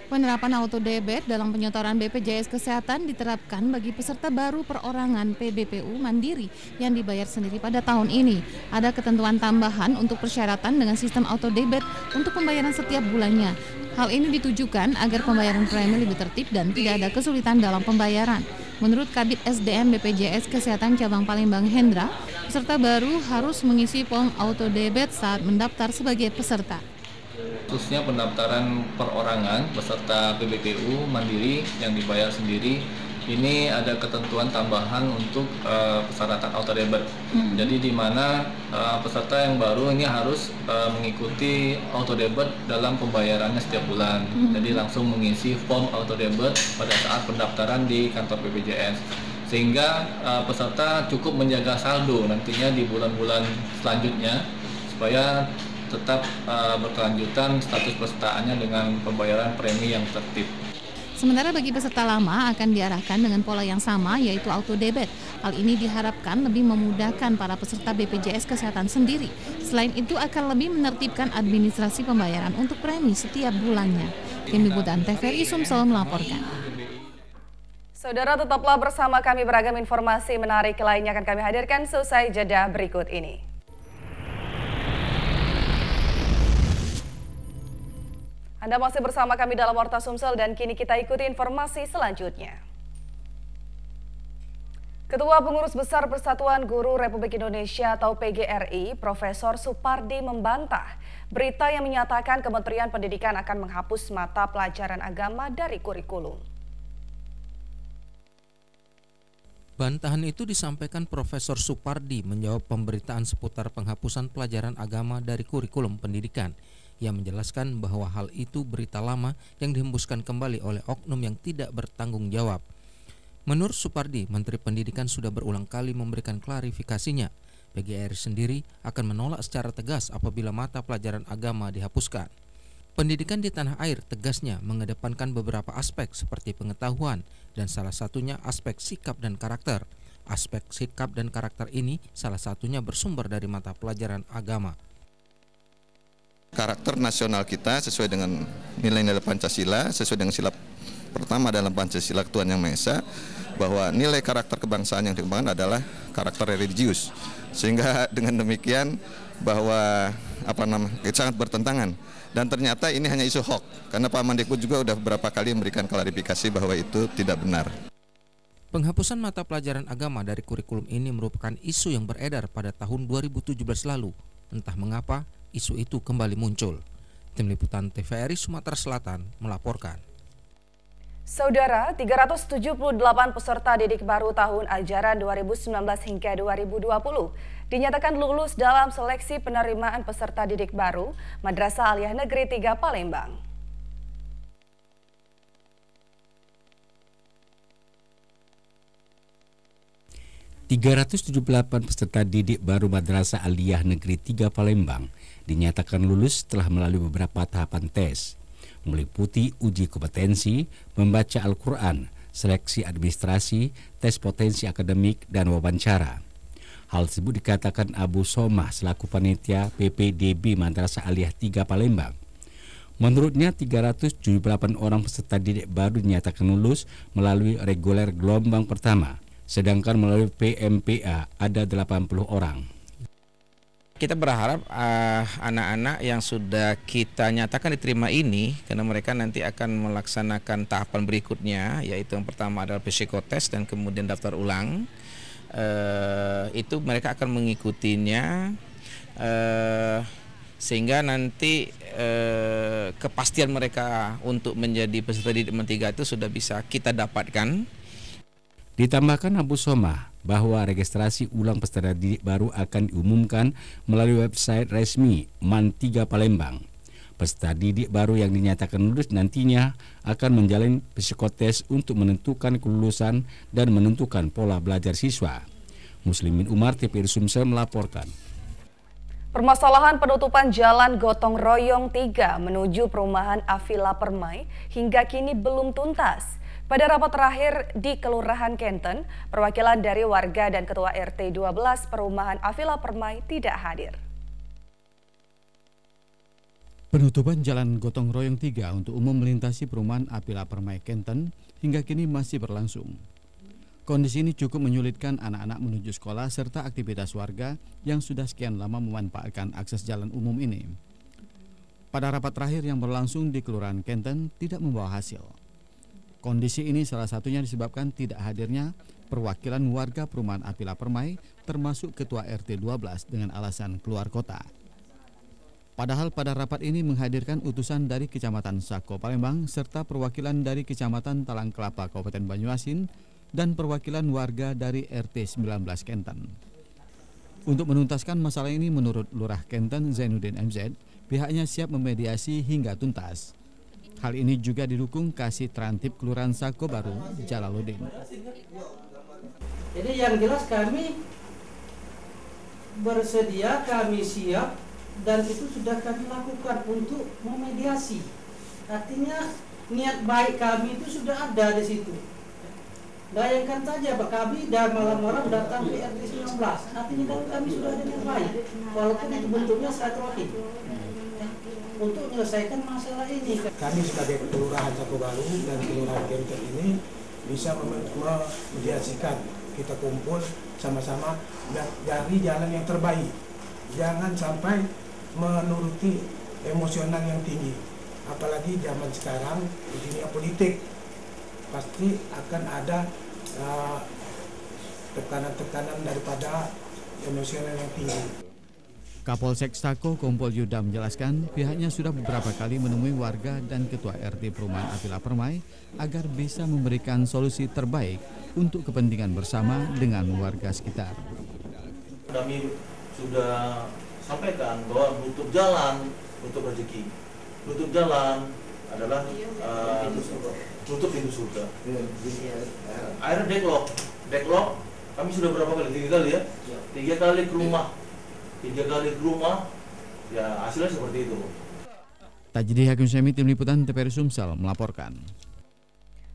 [SPEAKER 9] Penerapan auto debit dalam penyetoran BPJS Kesehatan diterapkan bagi peserta baru perorangan PBPU Mandiri yang dibayar sendiri pada tahun ini. Ada ketentuan tambahan untuk persyaratan dengan sistem auto debit untuk pembayaran setiap bulannya. Hal ini ditujukan agar pembayaran premi lebih tertib dan tidak ada kesulitan dalam pembayaran. Menurut Kabid SDM BPJS Kesehatan Cabang Palembang Hendra, peserta baru harus mengisi form auto debit saat mendaftar sebagai peserta.
[SPEAKER 23] Khususnya pendaftaran perorangan peserta PBPU Mandiri yang dibayar sendiri, ini ada ketentuan tambahan untuk persyaratan auto debit. Jadi di mana peserta yang baru ini harus mengikuti auto debit dalam pembayarannya setiap bulan. Jadi langsung mengisi form auto debit pada saat pendaftaran di kantor BPJS. Sehingga peserta cukup menjaga saldo nantinya di bulan-bulan selanjutnya supaya tetap berkelanjutan status pesertaannya dengan pembayaran premi yang tertib.
[SPEAKER 9] Sementara bagi peserta lama akan diarahkan dengan pola yang sama, yaitu auto debit. Hal ini diharapkan lebih memudahkan para peserta BPJS Kesehatan sendiri. Selain itu akan lebih menertibkan administrasi pembayaran untuk premi setiap bulannya. Tim Liputan TVRI Sumsel melaporkan.
[SPEAKER 1] Saudara, tetaplah bersama kami, beragam informasi menarik lainnya akan kami hadirkan selesai jeda berikut ini. Anda masih bersama kami dalam Warta Sumsel dan kini kita ikuti informasi selanjutnya. Ketua Pengurus Besar Persatuan Guru Republik Indonesia atau PGRI, Profesor Supardi membantah berita yang menyatakan Kementerian Pendidikan akan menghapus mata pelajaran agama dari kurikulum.
[SPEAKER 2] Bantahan itu disampaikan Profesor Supardi menjawab pemberitaan seputar penghapusan pelajaran agama dari kurikulum pendidikan. Ia menjelaskan bahwa hal itu berita lama yang dihembuskan kembali oleh oknum yang tidak bertanggung jawab. Menurut Supardi, Menteri Pendidikan sudah berulang kali memberikan klarifikasinya. PGRI sendiri akan menolak secara tegas apabila mata pelajaran agama dihapuskan. Pendidikan di tanah air, tegasnya, mengedepankan beberapa aspek seperti pengetahuan dan salah satunya aspek sikap dan karakter. Aspek sikap dan karakter ini salah satunya bersumber dari mata pelajaran agama.
[SPEAKER 8] Karakter nasional kita sesuai dengan nilai-nilai Pancasila, sesuai dengan sila pertama dalam Pancasila Tuhan Yang Maha Esa, bahwa nilai karakter kebangsaan yang dikembangkan adalah karakter religius. Sehingga dengan demikian bahwa sangat bertentangan. Dan ternyata ini hanya isu hoax, karena Pak Mendikbud juga sudah beberapa kali memberikan klarifikasi bahwa itu tidak benar.
[SPEAKER 2] Penghapusan mata pelajaran agama dari kurikulum ini merupakan isu yang beredar pada tahun 2017 lalu. Entah mengapa, isu itu kembali muncul. Tim Liputan TVRI Sumatera Selatan melaporkan.
[SPEAKER 1] Saudara, 378 peserta didik baru tahun ajaran 2019 hingga 2020 dinyatakan lulus dalam seleksi penerimaan peserta didik baru Madrasah Aliyah Negeri 3 Palembang.
[SPEAKER 12] ...378 peserta didik baru Madrasah Aliyah Negeri 3 Palembang dinyatakan lulus setelah melalui beberapa tahapan tes, meliputi uji kompetensi, membaca Al-Quran, seleksi administrasi, tes potensi akademik, dan wawancara. Hal tersebut dikatakan Abu Somah selaku panitia PPDB Madrasah Aliyah 3 Palembang. Menurutnya 378 orang peserta didik baru dinyatakan lulus melalui reguler gelombang pertama, sedangkan melalui PMPA ada 80 orang.
[SPEAKER 11] Kita berharap anak-anak yang sudah kita nyatakan diterima ini, karena mereka nanti akan melaksanakan tahapan berikutnya, yaitu yang pertama adalah psikotes dan kemudian daftar ulang. Itu mereka akan mengikutinya sehingga nanti kepastian mereka untuk menjadi peserta didik M3 itu sudah bisa kita dapatkan.
[SPEAKER 12] Ditambahkan Abu Somah bahwa registrasi ulang peserta didik baru akan diumumkan melalui website resmi MAN 3 Palembang. Peserta didik baru yang dinyatakan lulus nantinya akan menjalani psikotes untuk menentukan kelulusan dan menentukan pola belajar siswa. Muslimin Umar, TVRI Sumsel melaporkan.
[SPEAKER 1] Permasalahan penutupan jalan gotong royong 3 menuju perumahan Avila Permai hingga kini belum tuntas. Pada rapat terakhir di Kelurahan Kenten, perwakilan dari warga dan Ketua RT 12 Perumahan Avila Permai tidak hadir.
[SPEAKER 7] Penutupan jalan gotong royong 3 untuk umum melintasi perumahan Avila Permai Kenten hingga kini masih berlangsung. Kondisi ini cukup menyulitkan anak-anak menuju sekolah serta aktivitas warga yang sudah sekian lama memanfaatkan akses jalan umum ini. Pada rapat terakhir yang berlangsung di Kelurahan Kenten tidak membawa hasil. Kondisi ini salah satunya disebabkan tidak hadirnya perwakilan warga perumahan Avila Permai termasuk Ketua RT 12 dengan alasan keluar kota. Padahal pada rapat ini menghadirkan utusan dari Kecamatan Sako Palembang serta perwakilan dari Kecamatan Talang Kelapa Kabupaten Banyuasin dan perwakilan warga dari RT 19 Kenten. Untuk menuntaskan masalah ini menurut Lurah Kenten Zainuddin MZ, pihaknya siap memediasi hingga tuntas. Hal ini juga didukung Kasih Trantip Kelurahan Sako Baru, Jalaluddin.
[SPEAKER 10] Jadi yang jelas kami bersedia, kami siap, dan itu sudah kami lakukan untuk memediasi. Artinya
[SPEAKER 4] niat baik kami itu sudah ada di situ. Bayangkan saja Pak, kami malam-malam datang ke RT 19, artinya kami sudah ada niat baik, walaupun itu bentuknya silaturahim untuk menyelesaikan masalah ini.
[SPEAKER 13] Kami sebagai Kelurahan Cako Baru dan Kelurahan Genter ini bisa memediasikan, kita kumpul sama-sama dari jalan yang terbaik. Jangan sampai menuruti emosional yang tinggi, apalagi zaman sekarang di dunia politik pasti akan ada tekanan-tekanan daripada emosional yang tinggi.
[SPEAKER 7] Kapolsek Stako Kompol Yuda menjelaskan pihaknya sudah beberapa kali menemui warga dan ketua RT Perumahan Apila Permai agar bisa memberikan solusi terbaik untuk kepentingan bersama dengan warga sekitar.
[SPEAKER 14] Kami sudah sampaikan bahwa nutup jalan untuk rezeki, nutup jalan adalah nutup pintu surga. Akhirnya deadlock kami sudah berapa kali? 3 kali ya, 3 kali ke rumah. 3 kali ke rumah, ya hasilnya seperti itu.
[SPEAKER 7] Tajdi Hakim Syami, tim liputan TVRI Sumsel melaporkan.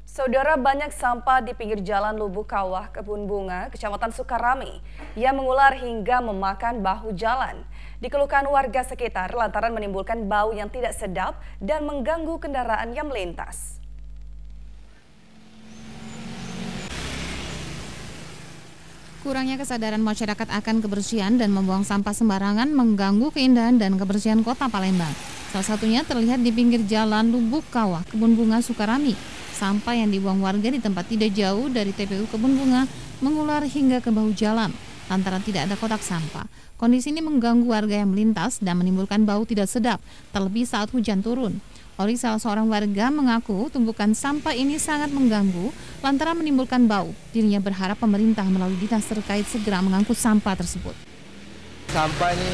[SPEAKER 1] Saudara, banyak sampah di pinggir jalan Lubuk Kawah, Kebun Bunga, Kecamatan Sukarami yang mengular hingga memakan bahu jalan. Dikeluhkan warga sekitar lantaran menimbulkan bau yang tidak sedap dan mengganggu kendaraan yang melintas.
[SPEAKER 9] Kurangnya kesadaran masyarakat akan kebersihan dan membuang sampah sembarangan mengganggu keindahan dan kebersihan kota Palembang. Salah satunya terlihat di pinggir jalan Lubuk Kawah, Kebun Bunga, Sukarami. Sampah yang dibuang warga di tempat tidak jauh dari TPU Kebun Bunga mengular hingga ke bahu jalan lantaran tidak ada kotak sampah. Kondisi ini mengganggu warga yang melintas dan menimbulkan bau tidak sedap, terlebih saat hujan turun. Ori, salah seorang warga, mengaku tumpukan sampah ini sangat mengganggu lantaran menimbulkan bau. Dirinya berharap pemerintah melalui dinas terkait segera mengangkut sampah tersebut.
[SPEAKER 24] Sampah ini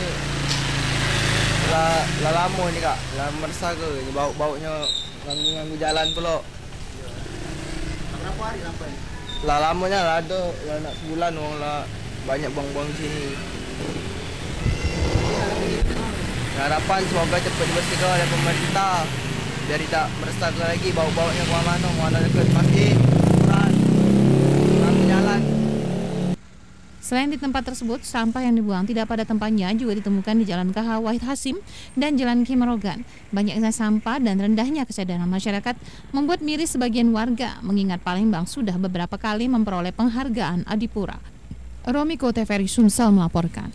[SPEAKER 24] lama ini Kak, meresah ke, bau-baunya ganggu jalan pula.
[SPEAKER 13] Berapa hari sampai?
[SPEAKER 24] Lamanya ada, nak sebulan orang lah banyak buang-buang sini. Harapan semoga cepat dibersihkan oleh pemerintah biar tidak meresah lagi bau-baunya kemana-mana dekat masjid, kurang jalan.
[SPEAKER 9] Selain di tempat tersebut, sampah yang dibuang tidak pada tempatnya juga ditemukan di Jalan KH Wahid Hasim dan Jalan Kimerogan. Banyaknya sampah dan rendahnya kesadaran masyarakat membuat miris sebagian warga, mengingat Palembang sudah beberapa kali memperoleh penghargaan Adipura. Romiko, TVRI Sumsel melaporkan.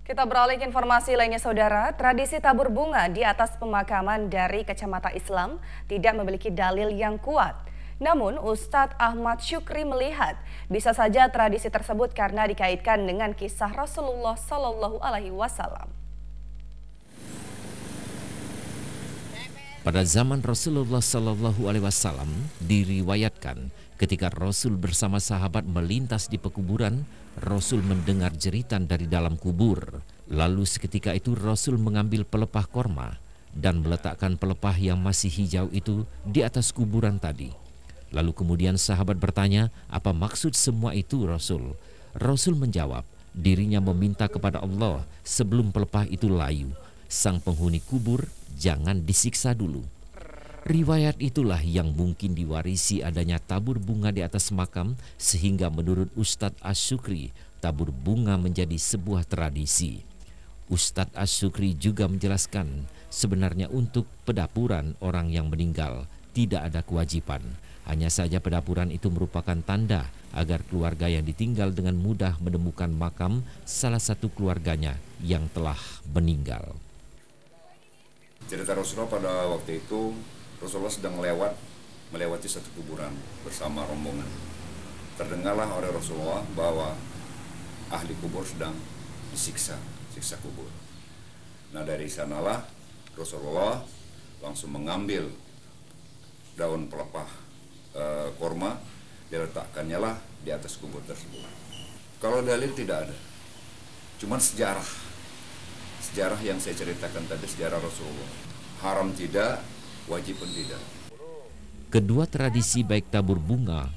[SPEAKER 1] Kita beralih ke informasi lainnya, Saudara. Tradisi tabur bunga di atas pemakaman dari kacamata Islam tidak memiliki dalil yang kuat. Namun, Ustadz Ahmad Syukri melihat bisa saja tradisi tersebut karena dikaitkan dengan kisah Rasulullah Shallallahu Alaihi Wasallam.
[SPEAKER 2] Pada zaman Rasulullah Shallallahu Alaihi Wasallam diriwayatkan ketika Rasul bersama sahabat melintas di pekuburan, Rasul mendengar jeritan dari dalam kubur. Lalu seketika itu Rasul mengambil pelepah korma dan meletakkan pelepah yang masih hijau itu di atas kuburan tadi. Lalu kemudian sahabat bertanya, apa maksud semua itu Rasul? Rasul menjawab, dirinya meminta kepada Allah sebelum pelepah itu layu. Sang penghuni kubur jangan disiksa dulu. Riwayat itulah yang mungkin diwarisi adanya tabur bunga di atas makam, sehingga menurut Ustadz Asy-Syukri, tabur bunga menjadi sebuah tradisi. Ustadz Asy-Syukri juga menjelaskan, sebenarnya untuk pedapuran orang yang meninggal tidak ada kewajiban. Hanya saja pedapuran itu merupakan tanda agar keluarga yang ditinggal dengan mudah menemukan makam salah satu keluarganya yang telah meninggal.
[SPEAKER 25] Cerita Rasulullah pada waktu itu, Rasulullah sedang melewati satu kuburan bersama rombongan. Terdengarlah oleh Rasulullah bahwa ahli kubur sedang siksa kubur. Nah, dari sanalah Rasulullah langsung mengambil daun pelepah korma, diletakkannya lah di atas kubur tersebut. Kalau dalil tidak ada, cuman sejarah yang saya ceritakan tadi, sejarah Rasulullah. Haram tidak, wajib pun tidak.
[SPEAKER 2] Kedua tradisi baik tabur bunga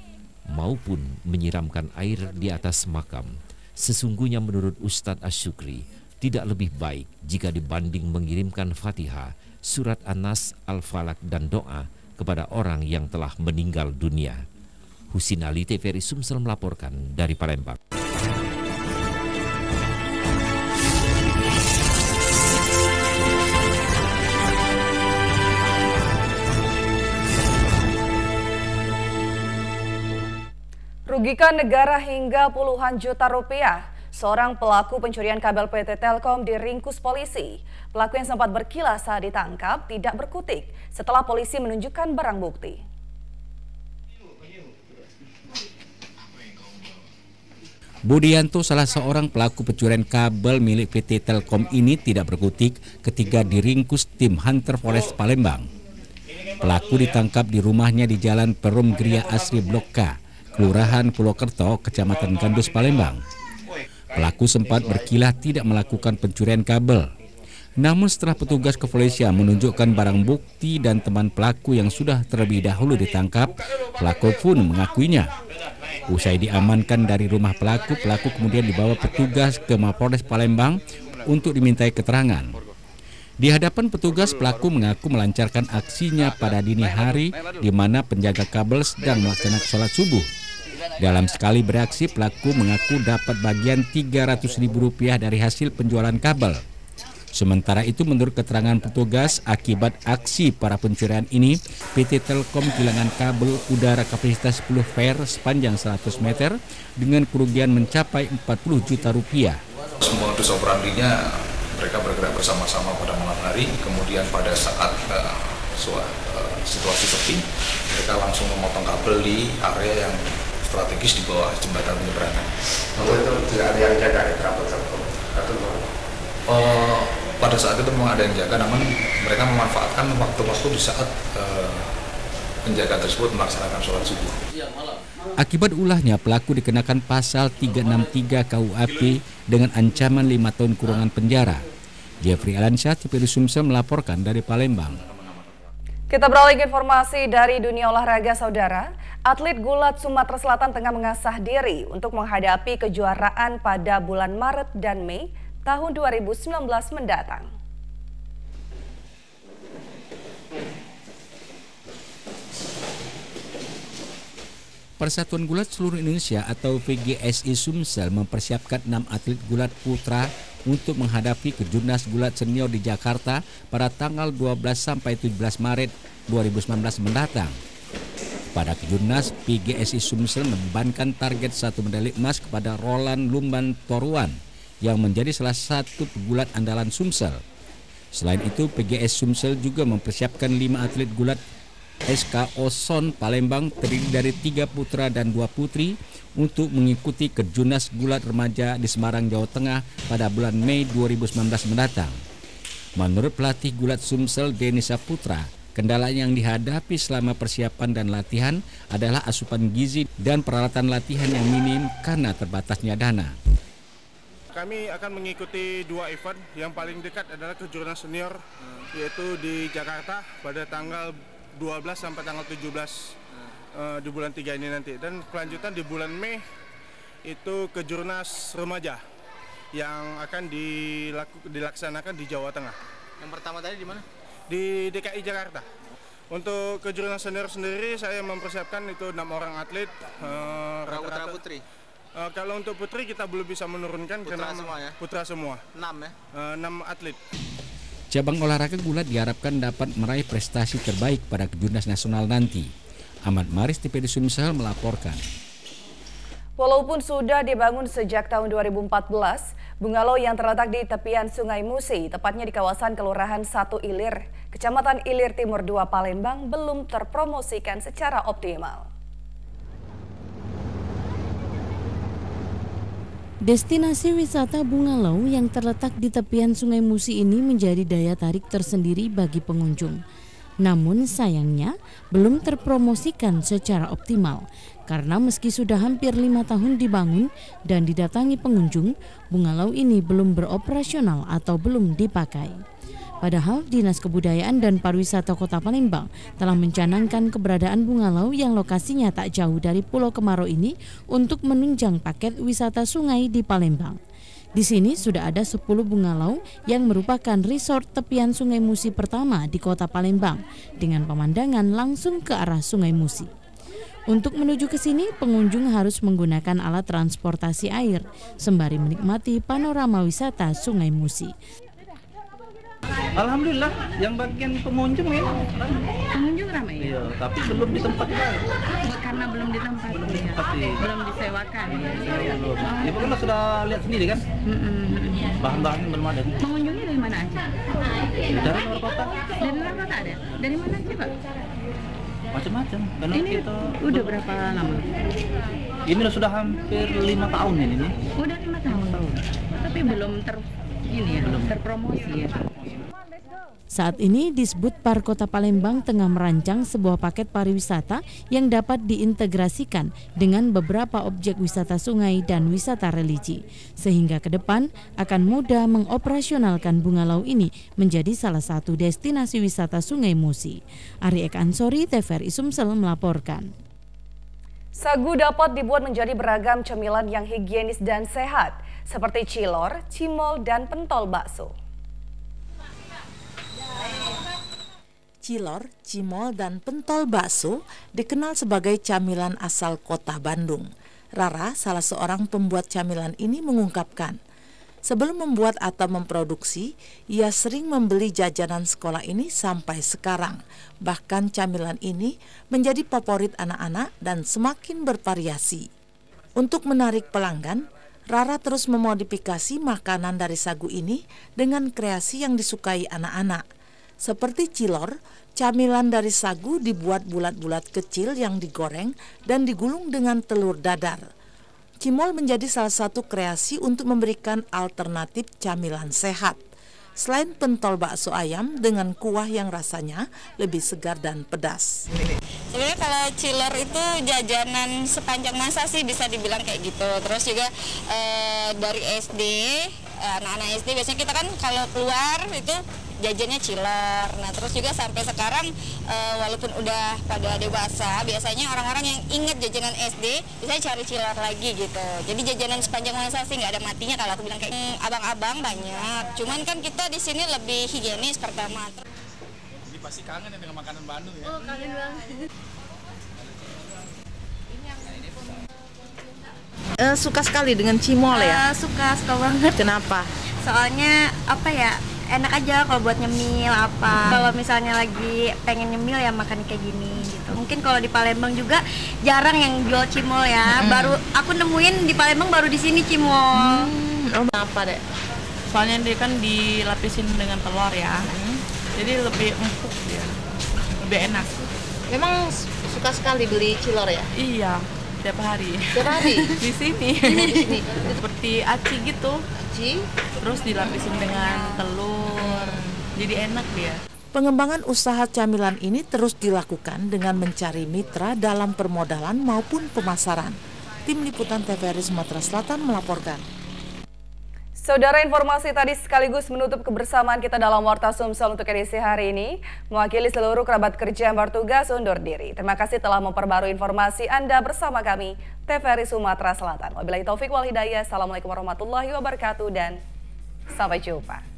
[SPEAKER 2] maupun menyiramkan air di atas makam, sesungguhnya menurut Ustadz Asy-Syukri tidak lebih baik jika dibanding mengirimkan Fatihah, surat An-Nas, Al-Falaq dan doa kepada orang yang telah meninggal dunia. Husin Ali, TVRI Sumsel melaporkan dari Palembang.
[SPEAKER 1] Rugikan negara hingga puluhan juta rupiah. Seorang pelaku pencurian kabel PT Telkom diringkus polisi. Pelaku yang sempat berkilas saat ditangkap tidak berkutik setelah polisi menunjukkan barang bukti.
[SPEAKER 12] Budianto, salah seorang pelaku pencurian kabel milik PT Telkom ini tidak berkutik ketika diringkus tim Hunter Forest Palembang. Pelaku ditangkap di rumahnya di Jalan Perum Gria Asri Blok K, Kelurahan Purwokerto, Kecamatan Gandus, Palembang. Pelaku sempat berkilah tidak melakukan pencurian kabel. Namun setelah petugas kepolisian menunjukkan barang bukti dan teman pelaku yang sudah terlebih dahulu ditangkap, pelaku pun mengakuinya. Usai diamankan dari rumah pelaku, pelaku kemudian dibawa petugas ke Mapolres Palembang untuk dimintai keterangan. Di hadapan petugas, pelaku mengaku melancarkan aksinya pada dini hari di mana penjaga kabel sedang melaksanakan sholat subuh. Dalam sekali beraksi, pelaku mengaku dapat bagian Rp300.000 dari hasil penjualan kabel. Sementara itu, menurut keterangan petugas, akibat aksi para pencurian ini, PT Telkom kehilangan kabel udara kapasitas 10 VAR sepanjang 100 meter dengan kerugian mencapai Rp40 juta.
[SPEAKER 6] Modus operandinya, mereka bergerak bersama-sama pada malam hari, kemudian pada saat situasi sepi, mereka langsung memotong kabel di area yang strategis di bawah jembatan penyeberangan.
[SPEAKER 15] Waktu itu tidak ada yang jaga di kabel Telkom?
[SPEAKER 6] Pada saat itu memang ada yang jaga, namun mereka memanfaatkan waktu-waktu di saat penjaga tersebut melaksanakan sholat subuh.
[SPEAKER 12] Akibat ulahnya, pelaku dikenakan pasal 363 KUHP dengan ancaman 5 tahun kurungan penjara. Jeffrey Alansyah, TVRI Sumsel melaporkan dari Palembang.
[SPEAKER 1] Kita beralih ke informasi dari dunia olahraga, saudara. Atlet gulat Sumatera Selatan tengah mengasah diri untuk menghadapi kejuaraan pada bulan Maret dan Mei tahun 2019 mendatang.
[SPEAKER 12] Persatuan Gulat Seluruh Indonesia atau PGSI Sumsel mempersiapkan 6 atlet gulat putra untuk menghadapi Kejurnas Gulat Senior di Jakarta pada tanggal 12 sampai 17 Maret 2019 mendatang. Pada Kejurnas, PGSI Sumsel membebankan target 1 medali emas kepada Roland Lumban Toruan yang menjadi salah satu pegulat andalan Sumsel. Selain itu, PGS Sumsel juga mempersiapkan 5 atlet gulat SKO Son Palembang terdiri dari 3 putra dan 2 putri untuk mengikuti Kejurnas Gulat Remaja di Semarang, Jawa Tengah pada bulan Mei 2019 mendatang. Menurut pelatih gulat Sumsel Denny Saputra, kendala yang dihadapi selama persiapan dan latihan adalah asupan gizi dan peralatan latihan yang minim karena terbatasnya dana.
[SPEAKER 13] Kami akan mengikuti 2 event. Yang paling dekat adalah Kejurnas Senior, yaitu di Jakarta pada tanggal 12 sampai tanggal 17 di bulan 3 ini nanti. Dan kelanjutan di bulan Mei itu Kejurnas Remaja yang akan dilaksanakan di Jawa Tengah.
[SPEAKER 15] Yang pertama tadi di mana?
[SPEAKER 13] Di DKI Jakarta. Untuk Kejurnas Senior sendiri saya mempersiapkan itu 6 orang atlet.
[SPEAKER 15] Putra putri?
[SPEAKER 13] Kalau untuk putri kita belum bisa menurunkan
[SPEAKER 15] putra
[SPEAKER 13] karena
[SPEAKER 15] semua ya?
[SPEAKER 13] Putra semua.
[SPEAKER 15] 6 ya?
[SPEAKER 13] 6 atlet.
[SPEAKER 12] Cabang olahraga gulat diharapkan dapat meraih prestasi terbaik pada Kejurnas Nasional nanti. Ahmad Maris, TVRI Sumsel melaporkan.
[SPEAKER 1] Walaupun sudah dibangun sejak tahun 2014, bungalow yang terletak di tepian Sungai Musi, tepatnya di kawasan Kelurahan 1 Ilir, Kecamatan Ilir Timur 2 Palembang, belum terpromosikan secara optimal.
[SPEAKER 3] Destinasi wisata bungalow yang terletak di tepian Sungai Musi ini menjadi daya tarik tersendiri bagi pengunjung. Namun sayangnya belum terpromosikan secara optimal karena meski sudah hampir 5 tahun dibangun dan didatangi pengunjung, bungalow ini belum beroperasional atau belum dipakai. Padahal Dinas Kebudayaan dan Pariwisata Kota Palembang telah mencanangkan keberadaan bungalow yang lokasinya tak jauh dari Pulau Kemarau ini untuk menunjang paket wisata sungai di Palembang. Di sini sudah ada 10 bungalau yang merupakan resort tepian Sungai Musi pertama di Kota Palembang dengan pemandangan langsung ke arah Sungai Musi. Untuk menuju ke sini, pengunjung harus menggunakan alat transportasi air sembari menikmati panorama wisata Sungai Musi.
[SPEAKER 4] Alhamdulillah, yang bagian pengunjung ya.
[SPEAKER 16] Pengunjung ramai ya?
[SPEAKER 4] Iya, tapi belum di tempat lain.
[SPEAKER 16] Karena belum di tempat.
[SPEAKER 4] Belum di tempat ya.
[SPEAKER 16] Belum disewakan ya.
[SPEAKER 4] Belum. Ya pokoknya sudah lihat sendiri kan? Bahan-bahannya belum ada.
[SPEAKER 16] Pengunjungnya dari mana aja?
[SPEAKER 4] Dari luar kota.
[SPEAKER 16] Dari luar kota ada? Dari mana aja Pak?
[SPEAKER 4] Macam-macam. Karena
[SPEAKER 16] Ini
[SPEAKER 4] kita
[SPEAKER 16] udah berapa lama?
[SPEAKER 4] Ini sudah hampir 5 tahun ini.
[SPEAKER 16] Udah 5 tahun. Tapi belum terpromosi ya.
[SPEAKER 3] Saat ini Disbud Par Kota Palembang tengah merancang sebuah paket pariwisata yang dapat diintegrasikan dengan beberapa objek wisata sungai dan wisata religi. Sehingga ke depan akan mudah mengoperasionalkan bungalau ini menjadi salah satu destinasi wisata Sungai Musi. Ari Eka Ansori, TVRI Sumsel melaporkan.
[SPEAKER 1] Sagu dapat dibuat menjadi beragam cemilan yang higienis dan sehat, seperti cilor, cimol, dan pentol bakso.
[SPEAKER 3] Cilor, cimol, dan pentol bakso dikenal sebagai camilan asal kota Bandung. Rara, salah seorang pembuat camilan ini mengungkapkan, sebelum membuat atau memproduksi, ia sering membeli jajanan sekolah ini sampai sekarang. Bahkan camilan ini menjadi favorit anak-anak dan semakin bervariasi. Untuk menarik pelanggan, Rara terus memodifikasi makanan dari sagu ini dengan kreasi yang disukai anak-anak. Seperti cilor, camilan dari sagu dibuat bulat-bulat kecil yang digoreng dan digulung dengan telur dadar. Cimol menjadi salah satu kreasi untuk memberikan alternatif camilan sehat. Selain pentol bakso ayam dengan kuah yang rasanya lebih segar dan pedas.
[SPEAKER 17] Sebenarnya kalau cilor itu jajanan sepanjang masa sih bisa dibilang kayak gitu. Terus juga dari SD, anak-anak SD biasanya kita kan kalau keluar itu jajannya cilor. Nah terus juga sampai sekarang walaupun udah pada dewasa, biasanya orang-orang yang inget jajanan SD biasanya cari cilor lagi gitu. Jadi jajanan sepanjang masa sih nggak ada matinya kalau aku bilang kayak abang-abang banyak. Cuman kan kita di sini lebih higienis pertama.
[SPEAKER 15] Jadi pasti kangen ya dengan makanan Bandung ya?
[SPEAKER 16] Oh kangen banget.
[SPEAKER 3] Suka sekali dengan cimol ya?
[SPEAKER 16] Suka banget.
[SPEAKER 3] Kenapa?
[SPEAKER 16] Soalnya apa ya? Enak aja kalau buat nyemil apa. Kalau misalnya lagi pengen nyemil ya makan kayak gini gitu. Mungkin kalau di Palembang juga jarang yang jual cimol ya. Baru aku nemuin di Palembang baru di sini cimol.
[SPEAKER 3] Apa deh?
[SPEAKER 18] Soalnya dia kan dilapisin dengan telur ya. Jadi lebih empuk dia. Lebih enak.
[SPEAKER 3] Memang suka sekali beli cilor ya?
[SPEAKER 18] Iya, tiap hari.
[SPEAKER 3] Tiap hari?
[SPEAKER 18] Di sini.
[SPEAKER 3] Di sini.
[SPEAKER 18] Seperti aci gitu. Terus dilapisin dengan telur, jadi enak dia.
[SPEAKER 3] Pengembangan usaha camilan ini terus dilakukan dengan mencari mitra dalam permodalan maupun pemasaran. Tim Liputan TVRI Sumatera Selatan melaporkan.
[SPEAKER 1] Saudara, informasi tadi sekaligus menutup kebersamaan kita dalam Warta Sumsel untuk edisi hari ini. Mewakili seluruh kerabat kerja yang bertugas undur diri. Terima kasih telah memperbarui informasi Anda bersama kami, TVRI Sumatera Selatan. Wabillahi taufik wal hidayah. Assalamualaikum warahmatullahi wabarakatuh dan sampai jumpa.